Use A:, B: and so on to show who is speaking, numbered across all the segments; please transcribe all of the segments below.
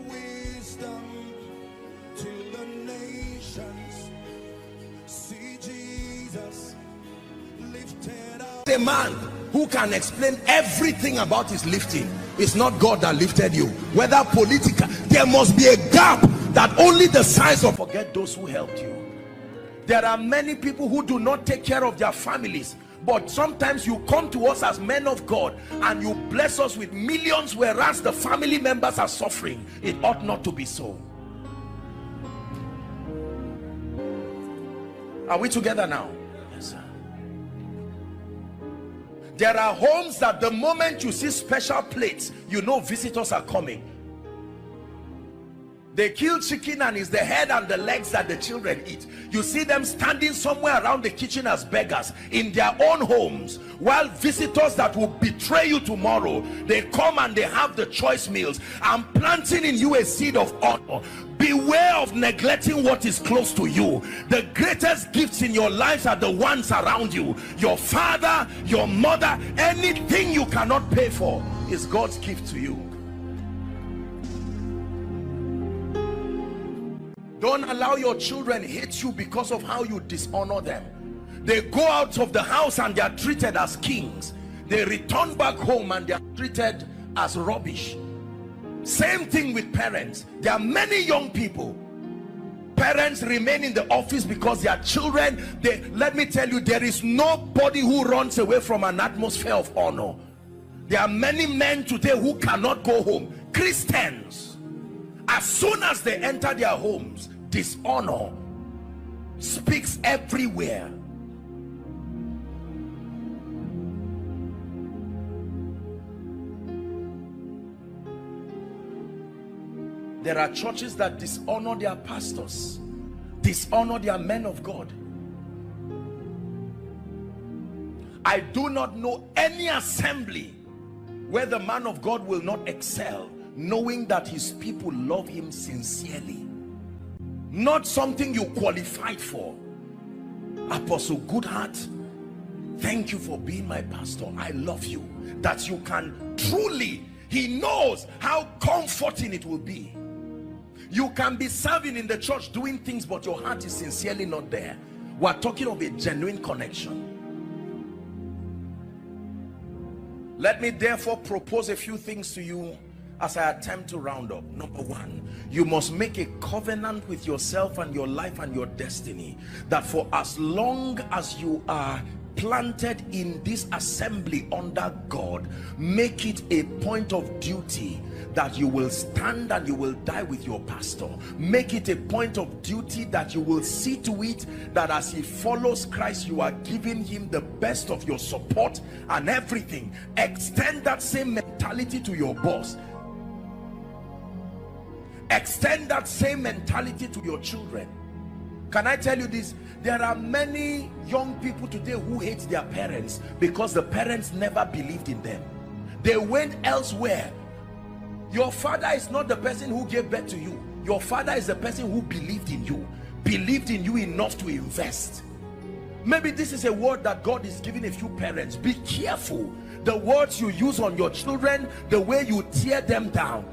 A: wisdom till the nations see Jesus lifted up. A man who can explain everything about his lifting. It's not God that lifted you. Whether political, there must be a gap that only the size of. Forget those who helped you. There are many people who do not take care of their families, but sometimes you come to us as men of God and you bless us with millions, whereas the family members are suffering. It ought not to be so. Are we together now? Yes, sir. There are homes that the moment you see special plates, you know visitors are coming. They kill chicken and it's the head and the legs that the children eat. You see them standing somewhere around the kitchen as beggars in their own homes, while visitors that will betray you tomorrow, they come and they have the choice meals. I'm planting in you a seed of honor. Beware of neglecting what is close to you. The greatest gifts in your lives are the ones around you. Your father, your mother, anything you cannot pay for is God's gift to you. Don't allow your children hate you because of how you dishonor them. They go out of the house and they are treated as kings. They return back home and they are treated as rubbish. Same thing with parents. There are many young people. Parents remain in the office because their children, let me tell you, there is nobody who runs away from an atmosphere of honor. There are many men today who cannot go home. Christians, as soon as they enter their homes, dishonor speaks everywhere. There are churches that dishonor their pastors, dishonor their men of God. I do not know any assembly where the man of God will not excel, knowing that his people love him sincerely. Not something you qualified for. Apostle Goodheart, thank you for being my pastor. I love you. That you can truly, he knows how comforting it will be. You can be serving in the church doing things, but your heart is sincerely not there. We're talking of a genuine connection. Let me therefore propose a few things to you as I attempt to round up. Number one, you must make a covenant with yourself and your life and your destiny, that for as long as you are planted in this assembly under God, make it a point of duty that you will stand and you will die with your pastor. Make it a point of duty that you will see to it that as he follows Christ, you are giving him the best of your support and everything. Extend that same mentality to your boss. Extend that same mentality to your children. Can I tell you this? There are many young people today who hate their parents because the parents never believed in them. They went elsewhere. Your father is not the person who gave birth to you. Your father is the person who believed in you enough to invest. Maybe this is a word that God is giving a few parents. Be careful the words you use on your children, the way you tear them down.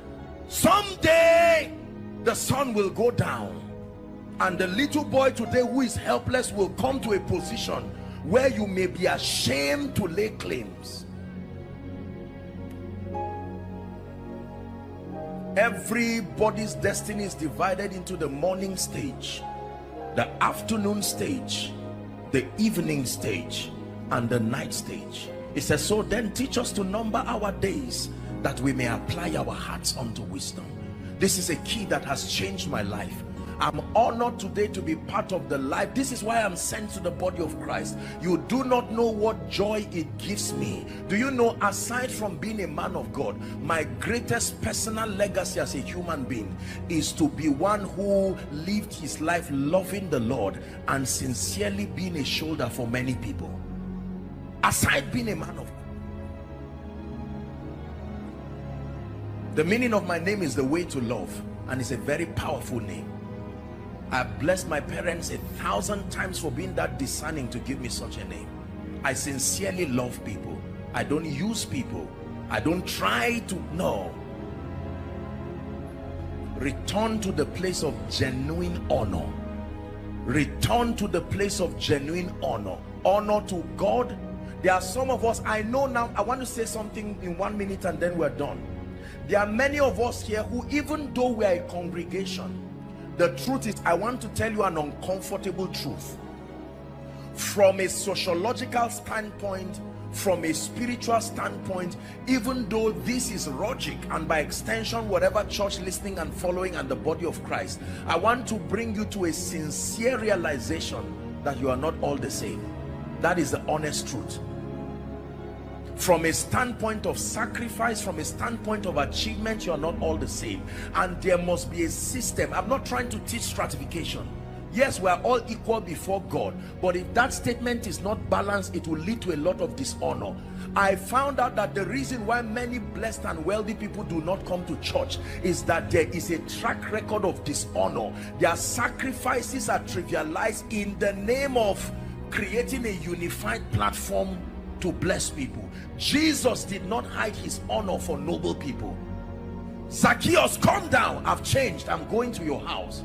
A: Someday the sun will go down and the little boy today who is helpless will come to a position where you may be ashamed to lay claims. Everybody's destiny is divided into the morning stage, the afternoon stage, the evening stage, and the night stage. It says, so then teach us to number our days, that we may apply our hearts unto wisdom. This is a key that has changed my life. I'm honored today to be part of the life. This is why I'm sent to the body of Christ. You do not know what joy it gives me. Do you know, aside from being a man of God, my greatest personal legacy as a human being is to be one who lived his life loving the Lord and sincerely being a shoulder for many people. Aside being a man of God. The meaning of my name is the way to love, and it's a very powerful name. I bless my parents 1,000 times for being that discerning to give me such a name. I sincerely love people. I don't use people. I don't try to, no. return to the place of genuine honor. Return to the place of genuine honor. Honor to God. There are some of us, I know now, I want to say something in 1 minute and then we're done. There are many of us here who, even though we are a congregation, the truth is, I want to tell you an uncomfortable truth. From a sociological standpoint, from a spiritual standpoint, even though this is logic, and by extension whatever church listening and following and the body of Christ, I want to bring you to a sincere realization that you are not all the same. That is the honest truth. From a standpoint of sacrifice, from a standpoint of achievement, you are not all the same, and there must be a system. I'm not trying to teach stratification. Yes, we are all equal before God, but if that statement is not balanced, it will lead to a lot of dishonor. I found out that the reason why many blessed and wealthy people do not come to church is that there is a track record of dishonor. Their sacrifices are trivialized in the name of creating a unified platform to bless people. Jesus did not hide his honor for noble people. Zacchaeus, come down, I've changed, I'm going to your house.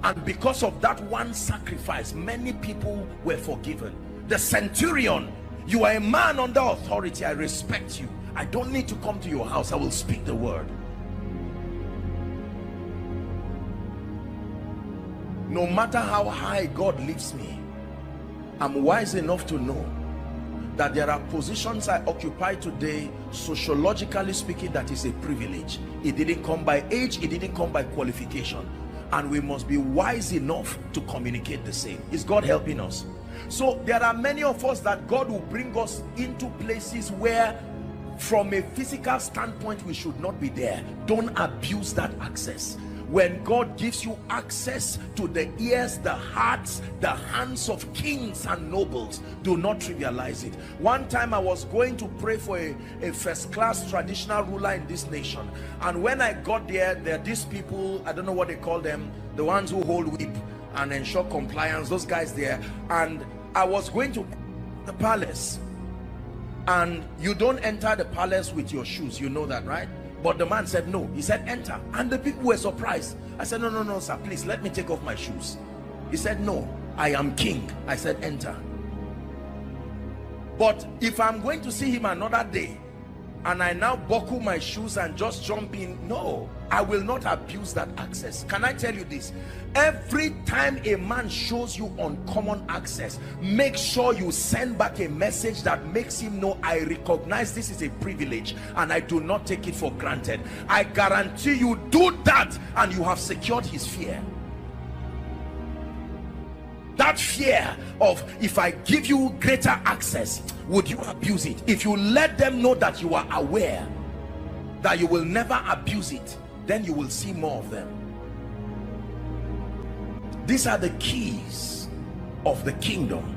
A: And because of that one sacrifice, many people were forgiven. The centurion, you are a man under authority, I respect you, I don't need to come to your house, I will speak the word. No matter how high God lifts me, I'm wise enough to know that there are positions I occupy today, sociologically speaking, that is a privilege. It didn't come by age, it didn't come by qualification, and we must be wise enough to communicate the same. Is God helping us? So there are many of us that God will bring us into places where from a physical standpoint we should not be there. Don't abuse that access. When God gives you access to the ears, the hearts, the hands of kings and nobles, do not trivialize it. One time I was going to pray for a first-class traditional ruler in this nation, and when I got there, there are these people, I don't know what they call them, the ones who hold whip and ensure compliance, those guys there. And I was going to the palace, and you don't enter the palace with your shoes, you know that, right? But the man said no. He said enter, and the people were surprised. I said no sir, please let me take off my shoes. He said no, I am king. I said enter. But if I'm going to see him another day and I now buckle my shoes and just jump in, no, I will not abuse that access. Can I tell you this? Every time a man shows you uncommon access, make sure you send back a message that makes him know, I recognize this is a privilege and I do not take it for granted. I guarantee you, do that and you have secured his fear. That fear of, if I give you greater access, would you abuse it? If you let them know that you are aware that you will never abuse it, then you will see more of them. These are the keys of the kingdom.